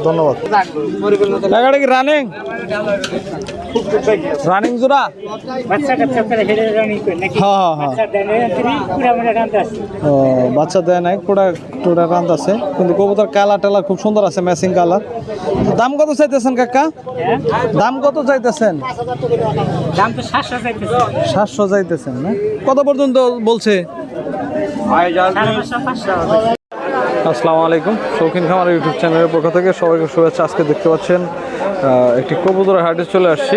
ধন্যবাদ। টাকাটা কি রানিং রানিং জোড়া? হ্যাঁ হ্যাঁ ও বাচ্চা দেয় নাই, পুরা টুরা রান্ত আছে, কিন্তু কবুতর কালার টালার খুব সুন্দর আছে, ম্যাচিং কালার। দাম কত চাইতেছেন কাকা? দাম কত চাইতেছেন? 700 চাইতেছেন না? কত পর্যন্ত বলছে? আসসালামু আলাইকুম, শৌখিন খামার ইউটিউব চ্যানেলের পক্ষ থেকে সবাইকে শুভেচ্ছা। আজকে দেখতে পাচ্ছেন একটি কবুতরের হাটে চলে আসছি।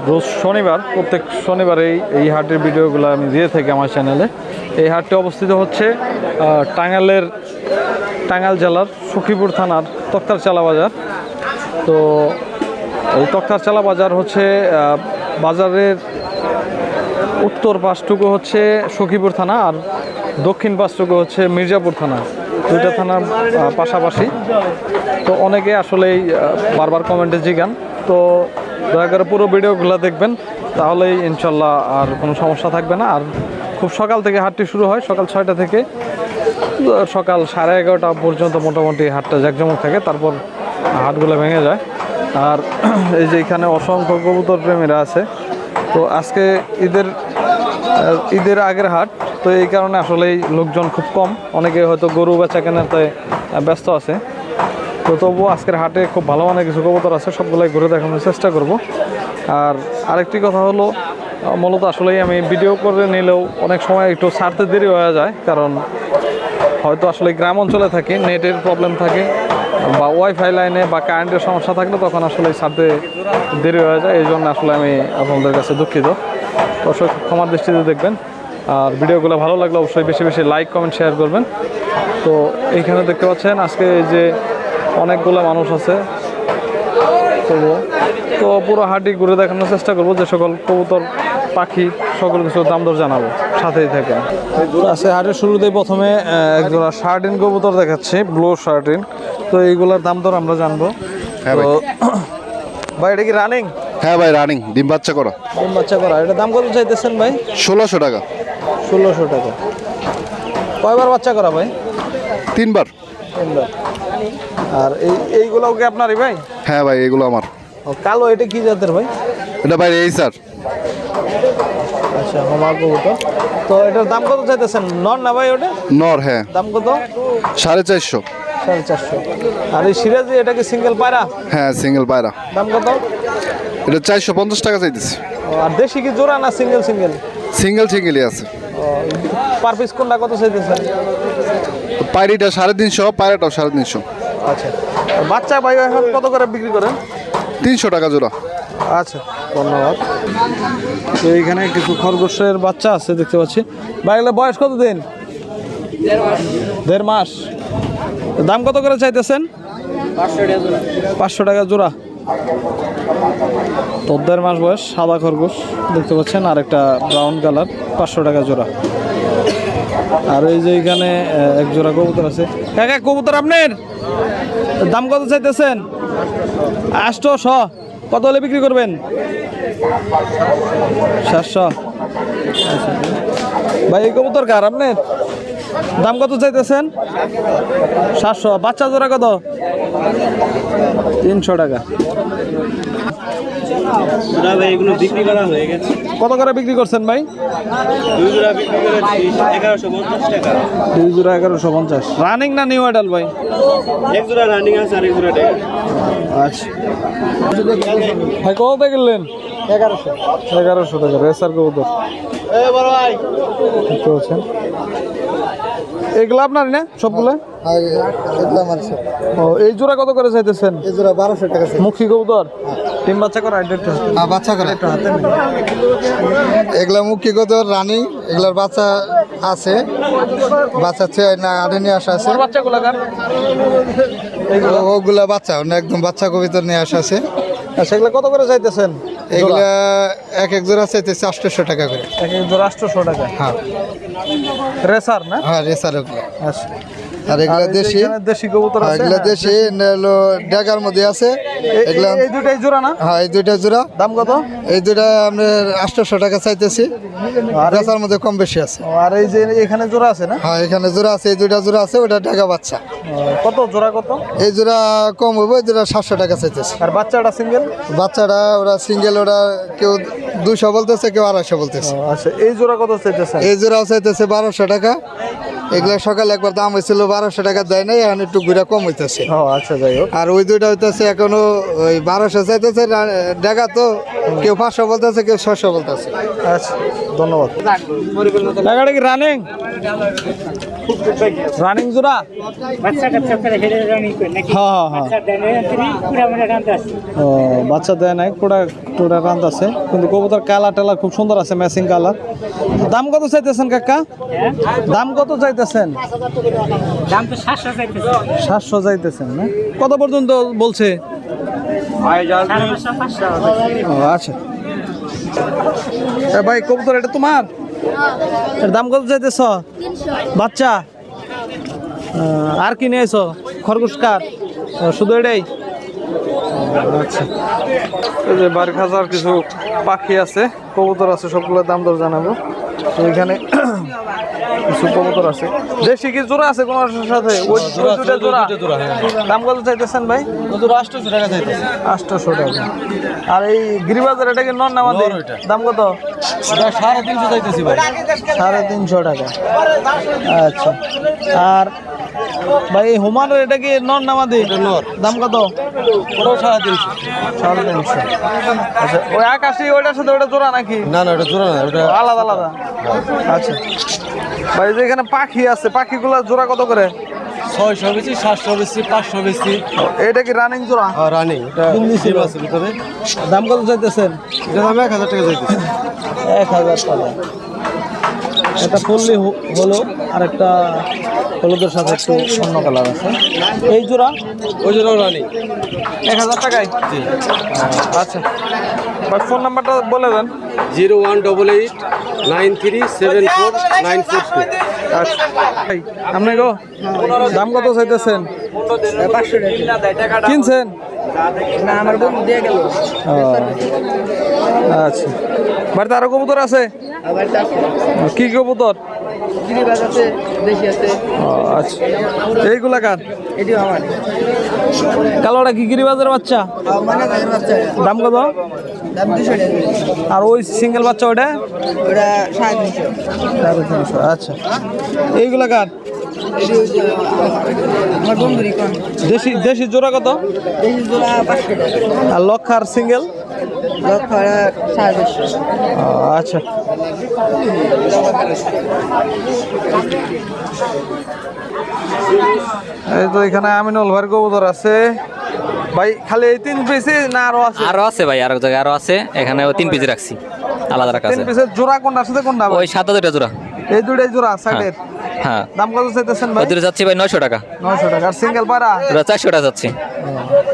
রোজ শনিবার, প্রত্যেক শনিবার এই হাটের ভিডিওগুলো আমি দিয়ে থাকি আমার চ্যানেলে। এই হাটটি অবস্থিত হচ্ছে টাঙ্গাইল জেলার সখীপুর থানার তক্তারচালা বাজার। তো এই তক্তারচালা বাজার হচ্ছে বাজারের উত্তর পাশটুকু হচ্ছে সখীপুর থানা, আর দক্ষিণ পাশটুকু হচ্ছে মির্জাপুর থানা। দুইটা থানার পাশাপাশি। তো অনেকে আসলেই বারবার কমেন্টে জিজ্ঞান, তো দয়া করে পুরো ভিডিওগুলো দেখবেন, তাহলেই ইনশাল্লাহ আর কোনো সমস্যা থাকবে না। আর খুব সকাল থেকে হাটটি শুরু হয়, সকাল 6টা থেকে সকাল 11:30 পর্যন্ত মোটামুটি হাটটা জাঁকজমক থাকে, তারপর হাটগুলো ভেঙে যায়। আর এই যে এখানে অসংখ্য কবুতর প্রেমীরা আছে। তো আজকে ঈদের আগের হাট, তো এই কারণে আসলেই লোকজন খুব কম, অনেকে হয়তো গরু বেচা কেনাতে ব্যস্ত আছে। তো তবুও আজকের হাটে খুব ভালো মানের কিছু কবুতর আছে, সবগুলাই ঘুরে দেখানোর চেষ্টা করব। আর আরেকটি কথা হলো, মূলত আসলেই আমি ভিডিও করে নিলেও অনেক সময় একটু ছাড়তে দেরি হয়ে যায়, কারণ হয়তো আসলে গ্রাম অঞ্চলে থাকি, নেটের প্রবলেম থাকে বা ওয়াইফাই লাইনে বা কারেন্টের সমস্যা থাকলে তখন আসলে ছাড়তে দেরি হয়ে যায়। এই জন্য আসলে আমি আপনাদের কাছে দুঃখিত, অবশ্যই ক্ষমার দৃষ্টিতে দেখবেন। আর ভিডিওগুলো ভালো লাগলে অবশ্যই বেশি বেশি লাইক কমেন্ট শেয়ার করবেন। তো এইখানে দেখতে পাচ্ছেন আজকে এই যে অনেকগুলো মানুষ আছে, তো পুরো হাটই ঘুরে দেখানোর চেষ্টা করবো, যে সকল কবুতর পাখি সকল কিছু দাম দর জানাবো, সাথেই থাকেন। আজকে হাটের শুরুতেই প্রথমে একজোড়া শার্টিন কবুতর দেখাচ্ছি, ব্লু শার্টিন। তো এইগুলোর দাম দর আমরা জানবো। হ্যাঁ ভাই এটা কি রানিং? হ্যাঁ ভাই, রানিং, ডিম বাচ্চা করা। ডিম বাচ্চা করা। এটা দাম কত চাইতেছেন ভাই? 1600 টাকা। 1600 টাকা। কয়বার বাচ্চা করা ভাই? 3বার। আর এইগুলোও কি আপনারই ভাই? হ্যাঁ ভাই, এগুলো আমার। কালো এটা কি জাতের ভাই? এটা ভাই এই স্যার। আচ্ছা, আমার কবুতর। তো এটার দাম কত চাইতেছেন? নর না ভাই ওটা? নর, হ্যাঁ। দাম কত? 450। 450। আর এই সিরাজি এটা কি সিঙ্গেল পায়রা? হ্যাঁ, সিঙ্গেল পায়রা। দাম কত? এটা 450 টাকা চাইতেছি। আর দেশি কি জোড়া না সিঙ্গেল? সিঙ্গেলই আছে। পার পিস কোনটা কত চাইতেছেন? পায়রিটা 350, পায়রাটাও 350। আচ্ছা, আর বাচ্চা ভাই এখন কত করে বিক্রি করেন? 300 টাকা জোড়া। আচ্ছা, ধন্যবাদ। তো এইখানে কিছু খরগোশের বাচ্চা আছে দেখতে পাচ্ছি। ভাই এগুলো বয়স কত দিন? 1.5 মাস। দাম কত করে চাইতেছেন? 500 টাকা জোড়া। তো 1.5 মাস বয়স সাদা খরগোশ দেখতে পাচ্ছেন, আর একটা ব্রাউন কালার, 500 টাকা জোড়া। আর এই যে এখানে এক জোড়া কবুতর আছে। কাকা কবুতর আপনার দাম কত চাইতেছেন? 800। কত হলে বিক্রি করবেন? 700। ভাই এই কবুতর কার আপনার? দাম কত চাইতেছেন? 700। বাচ্চা জোড়া কত? 300 টাকা। কত করে বিক্রি করছেন ভাই? 2 জোড়া বিক্রি করে 1150 টাকা। 2 জোড়া 1150। রানিং না নিউ অ্যাডাল ভাই? এক জোড়া রানিং আছে আর এক জোড়া টাকা। আচ্ছা ভাই, কত কিনলেন? 1100 টাকা রেসার কবুতর। দেখতে পাচ্ছেন এগুলো আপনারই না সবগুলো? ও, এই জোড়া কত করে চাইতেছেন? এই জোড়া 1200 টাকা। মুখী কবুতর, ডিম বাচ্চা করা? বাচ্চা করে এগুলা মুখী কবুতর রানী, এগুলার বাচ্চা আছে, বাচ্চা না আড়ে নিয়ে আসা আছে। বাচ্চাগুলো কার? ওগুলা বাচ্চা একদম বাচ্চা কবুতর নিয়ে আসা আছে। সেগুলো কত করে চাইতেছেন? এগুলা এক জোড়া চাইতেছে 800 টাকা করে। এক জোড়া 800 টাকা। হ্যাঁ, রেসার না? হ্যাঁ রেসার ওগুলো। আচ্ছা, আর এগুলা এই যে দেশি। এখানে দেশি কবুতর আছে, এগুলা হ্যাঁ, দেশি হলো ডেগার মধ্যে আছে। এগুলা এই দুটাই জোড়া না? হ্যাঁ, এই দুইটা জোড়া। দাম কত? এই দুইটা আমরা 800 টাকা চাইতেছি। বেচার মধ্যে কম বেশি আছে। আর এই যে এখানে জোড়া আছে না? হ্যাঁ, এখানে জোড়া আছে, এই দুইটা জোড়া আছে, ওটা ডেগা বাচ্চা। কত জোড়া কত? এই জোড়া কম হবে, এই জোড়া 700 টাকা চাইতেছে। আর বাচ্চাটা সিঙ্গেল? বাচ্চাটা ওরা সিঙ্গেল, ওরা কেউ 200 বলতেছে, কেউ 250 বলতেছে। আচ্ছা, এই জোড়া কত চাইতেছেন? এই জোড়াও চাইতেছে 1200 টাকা। এগুলা সকালে একবার দাম হয়েছিল 1200 টাকা, দেয় নাই, এখন একটু ঘুরা কম হইতেছে। ও আচ্ছা, যাই হোক। আর ওই দুইটা হইতেছে এখনো ওই 1200 চাইতেছে। ডেগা তো কেউ 500 বলতেছে, কেউ 600 বলতেছে। আচ্ছা, ধন্যবাদ। টাকাটা কি রানিং? রানিং জোড়া? বাচ্চা কাচ্চা করে হেরে রানি করে নাকি? হ্যাঁ হ্যাঁ বাচ্চা দেনে তিনি পুরা মানে রানতে আসছে। ও, বাচ্চা দেয় নাই, টোটা রান্ত আছে, কিন্তু কবুতর কালার টালার খুব সুন্দর আছে, ম্যাচিং কালার। দাম কত চাইতেছেন কাকা? দাম কত চাইতেছেন? দাম তো 700 চাইতেছে। 700 চাইতেছেন না? কত পর্যন্ত বলছে? 500 ও আচ্ছা। ভাই কবুতর এটা তোমার? এর দাম কত চাইতেছ? বাচ্চা? আর কি নিয়েছ? খরগোশ কার? শুধু এটাই? আচ্ছা, এই যে বাড়ি খাঁচার কিছু পাখি আছে, কবুতর আছে, সবগুলোর দাম দর জানাবো। তো এখানে কিছু কবুতর আছে। দেশি কি জোড়া আছে কোনোর সাথে? ওই দুটা জোড়া? দাম কত চাইতেছেন ভাই? 800 টাকা চাইতেছে। 800 টাকা। আর এই গিরিবাজার এটা কি নন না আমাদের? দাম কত? 350 চাইতেছি ভাই। 350 টাকা। আচ্ছা। আর ভাই এই হুমানের এটা কি নন না আমাদের? দাম কত? 350। আচ্ছা, ওই আকাশি ওইটার সাথে ওটা জোড়া নাকি? না না, ওটা জোড়া না, ওটা আলাদা আলাদা। আচ্ছা ভাই, যে এখানে পাখি আছে, পাখিগুলা জোড়া কত করে? 600 বেশি, 700 বেশি, 500 বেশি। এটা কি রানিং জোড়া? রানিং, এটা ডিম আছে ভিতরে। দাম কত চাইতেছেন? এটা দাম 1000 টাকা চাইতেছে। 1000 টাকা। এটা ফুললি হলো, আর একটা হলুদের সাথে একটু অন্য কালার আছে। এই জোড়া? ওই জন্য রানিং 1000 টাকায়? জি। আচ্ছা ভাই, ফোন নাম্বারটা বলে দেন। 0188 9374 942। আচ্ছা ভাই, আপনি গো দাম কত চাইতেছেন? 500 টাকা। কিনছেন? না, আমার বন্ধু দিয়ে গেল। আচ্ছা, বাড়িতে আরো কবুতর আছে? আবার আছে কি কবুতর? গিরিবাজ আছে, দেশি আছে। আচ্ছা, এইগুলা কার? এটিও আমার। কালোটা কি গিরিবাজের বাচ্চা? মানে গায়ের বাচ্চা। দাম কত? দাম 200 টাকা। আর ওই সিঙ্গেল বাচ্চা ওটা? ওটা 350। 350। আচ্ছা, এইগুলা কার? এটি হচ্ছে আমার বন্ধুরই কোন। দেশি জোড়া কত? দেশি জোড়া 500 টাকা। আর লক্ষার সিঙ্গেল? লক্ষ 550। আচ্ছা, এই তো এখানে আমিনুল ভাইয়ের কবুতর আছে। ভাই খালি এই 3 পিসই না আরো আছে? আরো আছে ভাই, আরো জায়গায় আরো আছে। এখানে 3 পিস রাখছি, আলাদা রাখা 3 আছে। পিসের জোড়া কোনটার সাথে কোনটা? ওই সাদা দুইটা জোড়া। এই দুটাই জোড়া সাইডের? হ্যাঁ, দাম কত চাইতেছেন ভাই? ওদের যাচ্ছি ভাই 900 টাকা। 900 টাকা। আর সিঙ্গেল পায়রা? ওটা 400 টাকা যাচ্ছে।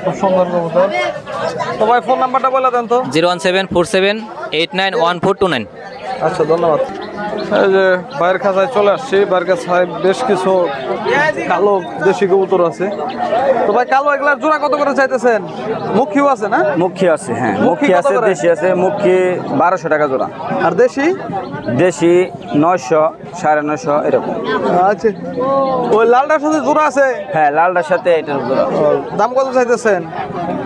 খুব সুন্দর কবুতর। তো ভাই ফোন নাম্বারটা বলে দেন তো। 01747891429। আচ্ছা, ধন্যবাদ। এই যে বাইরের খাঁচায় চলে আসছি। বাইরের খাঁচায় বেশ কিছু কালো দেশি কবুতর আছে। তো ভাই কালো এগুলার জোড়া কত করে চাইতেছেন? মুখিও আছে না? মুখী আছে, হ্যাঁ মুখী মুখী কত আছে, করে? দেশি আছে। মুখী 1200 টাকা জোড়া, আর দেশি? দেশি 900, 950 এরকম। আচ্ছা, ওই লালটার সাথে জোড়া আছে? হ্যাঁ, লালটার সাথে এটার জোড়া। দাম কত চাইতেছেন?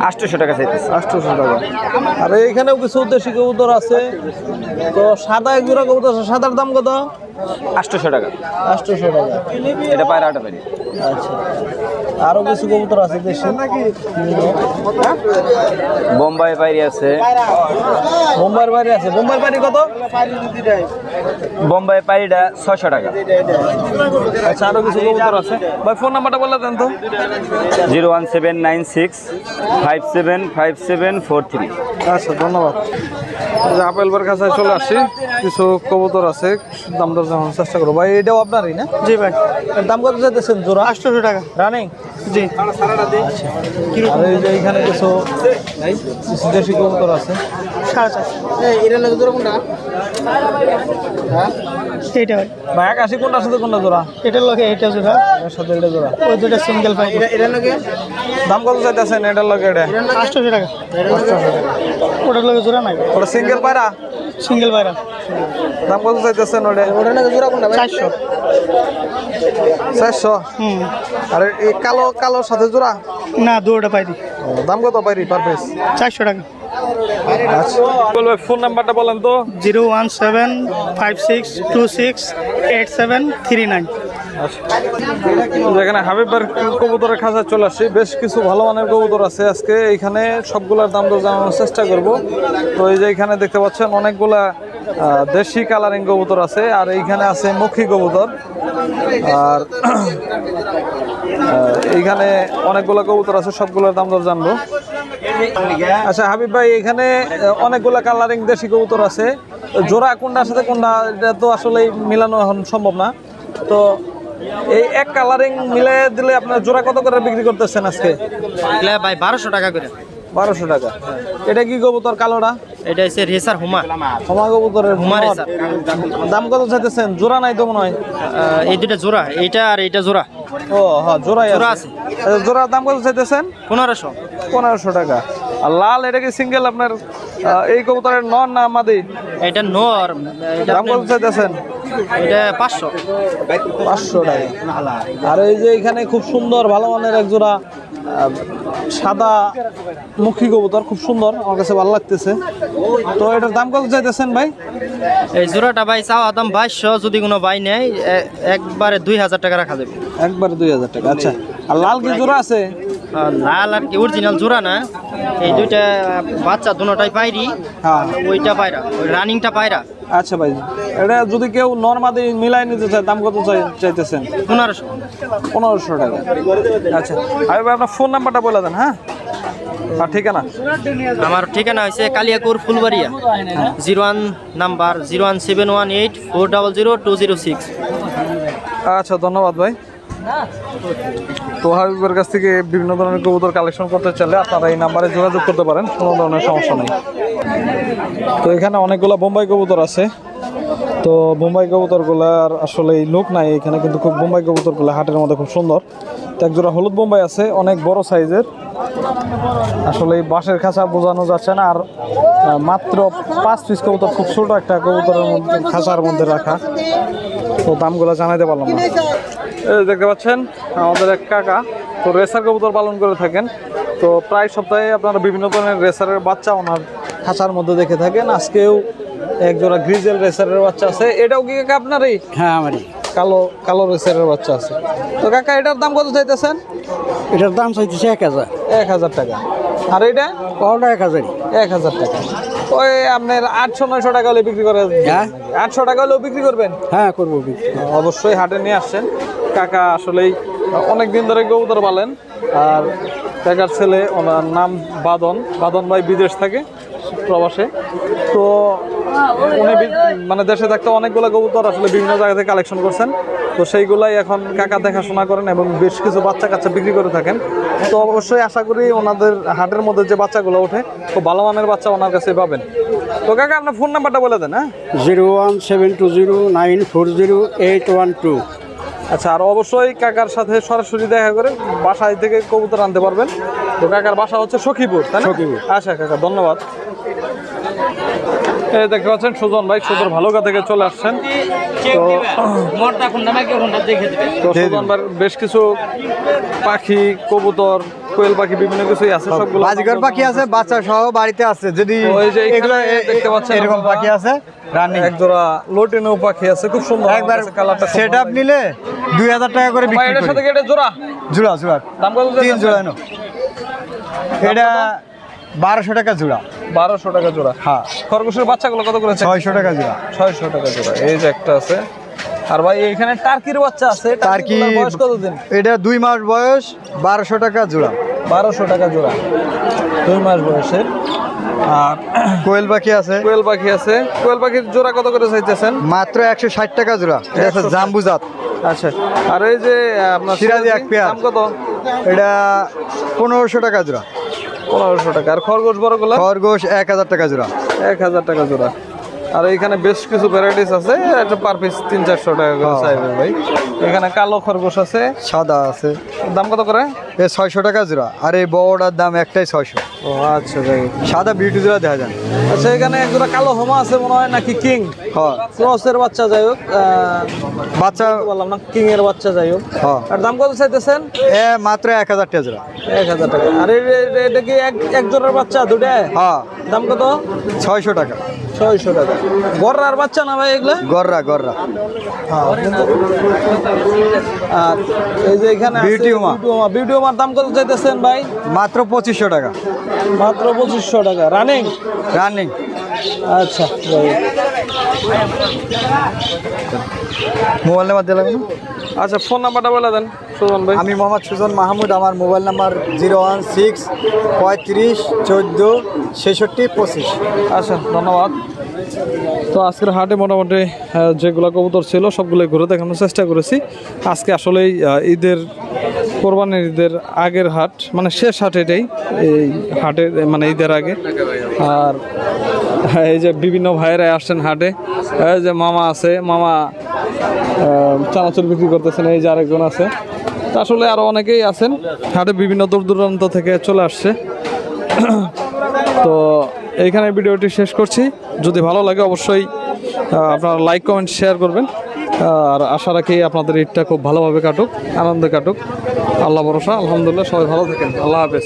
800 টাকা চাইতেছে। 800 টাকা। আর এইখানেও কিছু দেশি কবুতর আছে। তো সাদা এক জোড়া কবুতর আছে, সাদার দাম কত? 800 টাকা। 800 টাকা। এটা পায়রাটা পারি। আচ্ছা, আরো কিছু কবুতর আছে দেশি। বোম্বাই পায়রি আছে। বোম্বাইয়ের বাড়ি আছে? বোম্বাইয়ের বাড়ি কত? বোম্বাই পায়রিটা 600 টাকা। আচ্ছা, আরো কিছু কবুতর আছে। ভাই ফোন নাম্বারটা বলে দেন তো। 01796575743। আচ্ছা, ধন্যবাদ। এই যে আপেল বার কাছে চলে আসছি। কিছু কবুতর আছে, দাম দর জানানোর চেষ্টা করবো। ভাই এটাও আপনারই না? জি ভাই। এর দাম কত চাইতেছেন জোড়া? 800 টাকা। রানিং? জি। আচ্ছা, আর এই যে এখানে কিছু দেশি কবুতর আছে। 450। এই এর লাগে জোড়া কোনটা? হ্যাঁ, এইটা ভাই ভাই 81 কোনটার সাথে কোনটা জোড়া? এটার লগে এটা জোড়া এর সাথে এটা জোড়া। ওই দুটো সিঙ্গেল পাই এটার লগে দাম কত চাইতেছেন এটার লগে এটা? 800 টাকা ওটার লগে জোড়া নাই ওটা সিঙ্গেল পায়রা? সিঙ্গেল বাইরা দাম কত চাইতেছেন ওটা? ওটার লগে জোড়া কোনটা ভাই 400 400। আর এই কালো কালোর সাথে জোড়া? না দুটোটা পাই দি দাম কত পাইরি পার পিস? 400 টাকা আচ্ছা বলবে ফোন নাম্বারটা বলেন তো। 01756268739 যেখানে হাবিবের কবুতরের খাঁচা চলে আসছি, বেশ কিছু ভালো মানের কবুতর আছে আজকে এইখানে, সবগুলোর দাম দর জানানোর চেষ্টা করব। তো এই যে এখানে দেখতে পাচ্ছেন অনেকগুলা দেশি কালারিং কবুতর আছে, আর এইখানে আছে মুখী কবুতর, আর এইখানে অনেকগুলা কবুতর আছে, সবগুলোর দাম দর জানবো। আচ্ছা হাবিব ভাই, এখানে অনেকগুলা কালারিং দেশি কবুতর আছে, জোড়া কোনটার সাথে কোনটা এটা তো আসলে মিলানো এখন সম্ভব না। তো এই এক কালারিং মিলে দিলে আপনার জোড়া কত করে বিক্রি করতেছেন আজকে? ভাই 1200 টাকা করে 1200 টাকা। এটা কি কবুতর কালোটা? এটা হচ্ছে রেসার হুমা ক্ষমা কবুতরের হুমা নর। রেসার দাম কত চাইতেছেন? জোড়া নাই তো মনে হয়। এই দুটো জোড়া এইটা আর এইটা জোড়া ও হ্যাঁ জোড়াই জোড়া আছে। জোড়ার দাম কত চাইতেছেন? 1500 1500 টাকা। আর লাল এটা কি সিঙ্গেল আপনার এই কবুতরের নর না মাদি? এটা নর দাম কত চাইতেছেন? এটা 500 500 টাকা। আর এই যে এখানে খুব সুন্দর ভালো মানের এক জোড়া সাদা মুখী কবুতর, খুব সুন্দর, আমার কাছে ভালো লাগতেছে। তো এটার দাম কত চাইতেছেন ভাই? এই জোড়াটা ভাই চাওয়া দাম 2200, যদি কোনো ভাই নেয় একবারে 2000 টাকা রাখা যাবে। একবারে 2000 টাকা। আচ্ছা, আর লাল কি জোড়া আছে? লাল আর কি অরিজিনাল জোড়া না, এই দুইটা বাচ্চা দুটোটাই পাইরি, হ্যাঁ ওইটা পায়রা, ওই রানিংটা পায়রা। আচ্ছা ভাই, এটা যদি কেউ নর্মাদি মিলাই নিতে চায় দাম কত চাইতেছেন? 1500 1500 টাকা। আচ্ছা আর ভাই আপনার ফোন নাম্বারটা বলে দেন। হ্যাঁ আর ঠিকানা? আমার ঠিকানা হয়েছে কালিয়াকুর ফুলবাড়িয়া, 01 নাম্বার 01718400206। আচ্ছা ধন্যবাদ ভাই। তো হাবিবের কাছ থেকে বিভিন্ন ধরনের কবুতর কালেকশন করতে চাইলে আপনারা এই নাম্বারে যোগাযোগ করতে পারেন, কোনো ধরনের সমস্যা নেই। তো এখানে অনেকগুলো বোম্বাই কবুতর আছে। তো বোম্বাই কবুতরগুলার আসলে লোক নাই এখানে, কিন্তু খুব বোম্বাই কবুতরগুলো হাটের মধ্যে খুব সুন্দর। তো একজোড়া হলুদ বোম্বাই আছে, অনেক বড় সাইজের, আসলে এই বাঁশের খাঁচা বোঝানো যাচ্ছে না। আর মাত্র 5 পিস কবুতর, খুব ছোট একটা কবুতরের মধ্যে খাঁচার মধ্যে রাখা। তো দামগুলো জানাইতে পারলাম না। এই দেখতে পাচ্ছেন আমাদের এক কাকা, তো রেসার কবুতর পালন করে থাকেন। তো প্রায় সপ্তাহে আপনারা বিভিন্ন ধরনের রেসারের বাচ্চা ওনার খাঁচার মধ্যে দেখে থাকেন। আজকেও এক জোড়া গ্রিজেল রেসারের বাচ্চা আছে। এটাও কি কাকা আপনারই? হ্যাঁ আমারই। কালো কালো রেসারের বাচ্চা আছে। তো কাকা এটার দাম কত চাইতেছেন? এটার দাম চাইতেছে 1000। 1000 টাকা। আর এটা? ওটা 1000। 1000 টাকা। ওই আপনার 800-900 টাকা হলে বিক্রি করে? হ্যাঁ 800 টাকা হলেও বিক্রি করবেন? হ্যাঁ করবো। অবশ্যই হাটে নিয়ে আসছেন। কাকা আসলেই অনেক দিন ধরে কবুতর পালেন। আর কাকার ছেলে, ওনার নাম বাদন ভাই, বিদেশ থাকে প্রবাসে। তো উনি মানে দেশে থাকতে অনেকগুলো কবুতর আসলে বিভিন্ন জায়গা থেকে কালেকশন করছেন। তো সেইগুলাই এখন কাকা দেখাশোনা করেন এবং বেশ কিছু বাচ্চা কাচ্চা বিক্রি করে থাকেন। তো অবশ্যই আশা করি ওনাদের হাটের মধ্যে যে বাচ্চাগুলো ওঠে খুব ভালো মানের বাচ্চা ওনার কাছে পাবেন। তো কাকা আপনার ফোন নাম্বারটা বলে দেন। হ্যাঁ 01720940812। আচ্ছা, আর অবশ্যই কাকার সাথে সরাসরি দেখা করে বাসায় থেকে কবুতর আনতে পারবেন। তো কাকার বাসা হচ্ছে সখীপুর, তাই না? সখীপুর। আচ্ছা কাকা ধন্যবাদ। এই দেখতে পাচ্ছেন সুজন ভাই সুন্দর ভালুকা থেকে চলে আসছেন। তো সুজন ভাই বেশ কিছু পাখি, কবুতর, কোয়েল পাখি, বিভিন্ন কিছুই আছে, সবগুলো বাজিগর পাখি আছে, বাচ্চা সহ বাড়িতে আছে। যদি তো এই যে এগুলো দেখতে পাচ্ছেন এরকম আপনারা, পাখি আছে রানিং, এক জোড়া লোটিনো পাখি আছে, খুব সুন্দর একবার কালারটা। সেটআপ নিলে 2000 টাকা করে বিক্রি এটার সাথে করি। কি এটা জোড়া? জোড়া দাম কত? 3 জোড়া নো। এটা 1200 টাকা জোড়া। 1200 টাকা জোড়া। হ্যাঁ। খরগোশের বাচ্চাগুলো কত করে? 600 টাকা জোড়া। 600 টাকা জোড়া। এই যে একটা আছে। আর ভাই এখানে টার্কির বাচ্চা আছে। টার্কি টার্কিগুলোর বয়স কতদিন? এটা 2 মাস বয়স, 1200 টাকা জোড়া। 1200 টাকা জোড়া, 2 মাস বয়সের। আর কোয়েল পাখি আছে, কোয়েল পাখি আছে। কোয়েল পাখির জোড়া কত করে চাইতেছেন? মাত্র 160 টাকা জোড়া। এটা আছে 160 জাম্বু জাত। আচ্ছা, আর এই যে আপনার সিরাজি এক পেয়ার। দাম কত? এটা 1500 টাকা জোড়া। 1500 টাকা। আর খরগোশ বড়গুলো? খরগোশ 1000 টাকা জোড়া। 1000 টাকা জোড়া। আর এখানে বেশ কিছু ভ্যারাইটিস আছে, এটা পার পিস 300-400 টাকা করে চাইবে ভাই। এখানে কালো খরগোশ আছে, সাদা আছে, দাম কত করে? এ 600 টাকা জোড়া, আর এই বড়টার দাম একটাই 600। ও আচ্ছা ভাই। সাদা বিউটি জোড়া দেখা যান। আচ্ছা এখানে একজোড়া কালো হোমা আছে মনে হয়, নাকি কিং? হ্যাঁ, ক্রসের বাচ্চা, যাই হোক বাচ্চা বললাম না, কিং এর বাচ্চা, যাই হোক। হ্যাঁ, আর দাম কত চাইতেছেন? এ মাত্র 1000 টাকা জোড়া। 1000 টাকা। আর এটা কি এক জোড়ার বাচ্চা দুটো? হ্যাঁ, দাম কত? 600 টাকা। 600 টাকা। গররার বাচ্চা না ভাই এগুলো? গররা গররা। আর এই যে এখানে বিউটি হোমা। বিউটি হোমার দাম কত চাইতেছেন ভাই? মাত্র 2500 টাকা। মাত্র 2500 টাকা। রানিং? রানিং। আচ্ছা যাই হোক। মোবাইল নাম্বার দিয়ে লাগবে না? আচ্ছা ফোন নাম্বারটা বলে দেন সুজন ভাই। আমি মোহাম্মদ সুজন মাহমুদ, আমার মোবাইল নাম্বার 016 35 14 66 25। আচ্ছা ধন্যবাদ। তো আজকের হাটে মোটামুটি যেগুলো কবুতর ছিল সবগুলোই ঘুরে দেখানোর চেষ্টা করেছি। আজকে আসলেই ঈদের, কোরবানির ঈদের আগের হাট, মানে শেষ হাট এটাই, এই হাটে মানে ঈদের আগে। আর এই যে বিভিন্ন ভাইয়েরা আসছেন হাটে, এই যে মামা আছে, মামা চানাচুর বিক্রি করতেছেন, এই যে আরেকজন আছে। তা আসলে আরও অনেকেই আছেন হাটে, বিভিন্ন দূর দূরান্ত থেকে চলে আসছে। তো এইখানে ভিডিওটি শেষ করছি। যদি ভালো লাগে অবশ্যই আপনারা লাইক কমেন্ট শেয়ার করবেন। আর আশা রাখি আপনাদের ঈদটা খুব ভালোভাবে কাটুক, আনন্দে কাটুক। আল্লাহ ভরসা, আলহামদুলিল্লাহ, সবাই ভালো থাকেন। আল্লাহ হাফেজ।